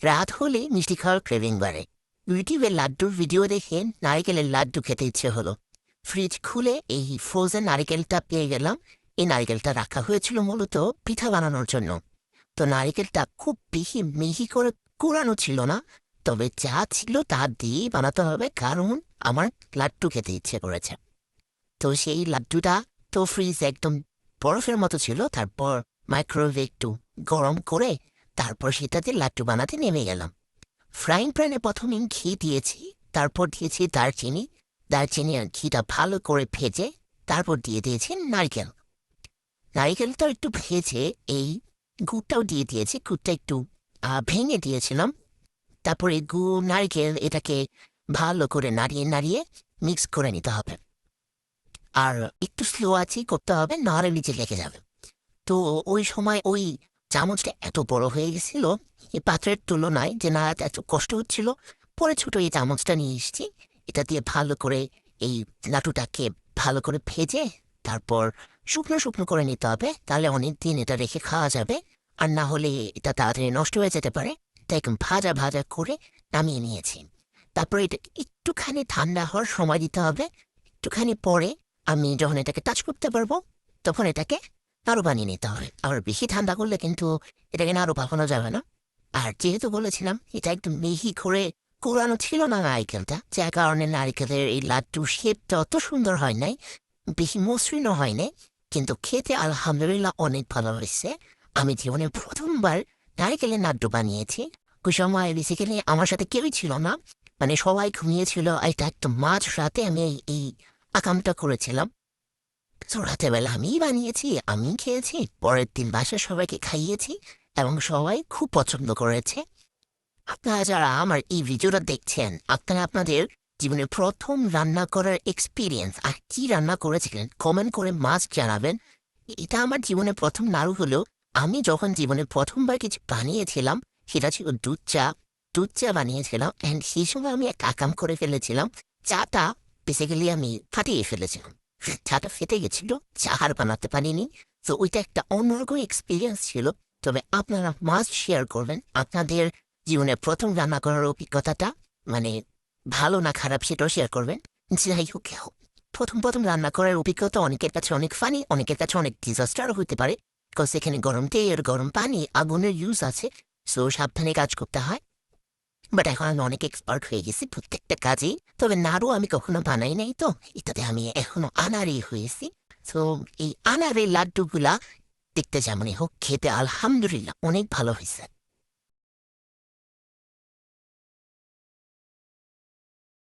রাত হলে মিষ্টি খাওয়ার ক্রেভিং বাড়ে। ইউটিউবে লাড্ডুর ভিডিও দেখে নারিকেলের লাড্ডু খেতে ইচ্ছে হলো। ফ্রিজ খুলে এই ফ্রোজেন নারিকেলটা পেয়ে গেলাম। এই নারিকেলটা রাখা হয়েছিল মূলত পিঠা বানানোর জন্য। তো নারিকেলটা খুব বেশি মিহি করে কুড়ানো ছিল না, তবে যা ছিল তা দিয়েই বানাতে হবে, কারণ আমার লাড্ডু খেতে ইচ্ছে করেছে। তো সেই লাড্ডুটা তো ফ্রিজ একদম বরফের মতো ছিল। তারপর মাইক্রোওয়েভে একটু গরম করে তারপর সেটাতে লাড্ডু বানাতে নেমে গেলাম। ফ্রাইং প্যানে প্রথমে ঘি দিয়েছি, তারপর দিয়েছি দারচিনি। দারচিনি আর ঘিটা ভালো করে ভেজে তারপর দিয়ে দিয়েছি নারকেল। নারিকেলটা একটু ভেজে এই গুড়টাও দিয়ে দিয়েছি। গুড়টা একটু ভেঙে দিয়েছিলাম। তারপরে গুড় নারকেল এটাকে ভালো করে নাড়িয়ে নাড়িয়ে মিক্স করে নিতে হবে। আর একটু স্লো আঁচেই করতে হবে, নাহলে নিচে লেগে যাবে। তো ওই সময় ওই চামচটা এত বড় হয়ে গেছিল এই পাত্রের তুলনায়, যে না এত কষ্ট হচ্ছিল। পরে ছোট এই চামচটা নিয়ে এসেছি। এটা দিয়ে ভালো করে এই লাটুটাকে ভালো করে ভেজে তারপর শুকনো শুকনো করে নিতে হবে, তাহলে অনেক দিন এটা রেখে খাওয়া যাবে। আর না হলে এটা তাড়াতাড়ি নষ্ট হয়ে যেতে পারে। তাই একদম ভাজা ভাজা করে নামিয়ে নিয়েছি। তারপর এটা একটুখানি ঠান্ডা হওয়ার সময় দিতে হবে। একটুখানি পরে আমি যখন এটাকে টাচ করতে পারবো, তখন এটাকে নাড়ু বানিয়ে নিতে হবে। আবার বেশি ঠান্ডা করলে কিন্তু এটাকে নাড়ু পাকানো যাবে না। আর যেহেতু বলেছিলাম এটা একদম মিহি করে কোরানো ছিল না নারিকেলটা, যার কারণে নারিকেলের এই লাড্ডু শেপটা অত সুন্দর হয় নাই, বেশি মসৃণও হয় নাই, কিন্তু খেতে আলহামদুলিল্লাহ অনেক ভালো হয়েছে। আমি জীবনে প্রথমবার নারিকেলের লাড্ডু বানিয়েছি। ওই সময় বেসিক্যালি আমার সাথে কেউই ছিল না, মানে সবাই ঘুমিয়েছিল। এটা একদম মাঝ রাতে আমি এই আকামটা করেছিলাম। তো রাতেবেলা আমিই বানিয়েছি, আমি খেয়েছি, পরের দিন বাসার সবাইকে খাইয়েছি এবং সবাই খুব পছন্দ করেছে। আপনারা যারা আমার এই ভিডিওটা দেখছেন, আপনারা আপনাদের জীবনে প্রথম রান্না করার এক্সপিরিয়েন্স আর কি রান্না করেছিলেন কমেন্ট করে মাস্ট জানাবেন। এটা আমার জীবনে প্রথম নাড়ু হলেও আমি যখন জীবনে প্রথমবার কিছু বানিয়েছিলাম সেটা ছিল দুধ চা। দুধ চা বানিয়েছিলাম অ্যান্ড সেই সময় আমি এক আকাম করে ফেলেছিলাম। চাটা বেসিক্যালি আমি ফাটিয়ে ফেলেছিলাম। চাটা ফেটে গেছিল, চা আর বানাতে পারিনি। তো ওইটা একটা অন্যরকম এক্সপিরিয়েন্স ছিল। তবে আপনারা মাস্ট শেয়ার করবেন আপনাদের জীবনে প্রথম রান্না করার অভিজ্ঞতাটা, মানে ভালো না খারাপ সেটাও শেয়ার করবেন। যাই হোক, প্রথম প্রথম রান্না করার অভিজ্ঞতা অনেকের কাছে অনেক ফানি, অনেকের কাছে অনেক ডিজাস্টারও হতে পারে। বিকজ এখানে গরম তেল, গরম পানি, আগুনের ইউজ আছে। সো সাবধানে কাজ করতে হয়। বাট এখন আমি অনেক এক্সপার্ট হয়ে গেছি প্রত্যেকটা কাজেই। তবে নাড়ু আমি কখনো বানাই নাই, তো এটাতে আমি এখনো আনাড়ি হয়েছি। তো এই আনারের লাড্ডুগুলা দেখতে যেমনই হোক, খেতে আলহামদুলিল্লাহ অনেক ভালো হয়েছে।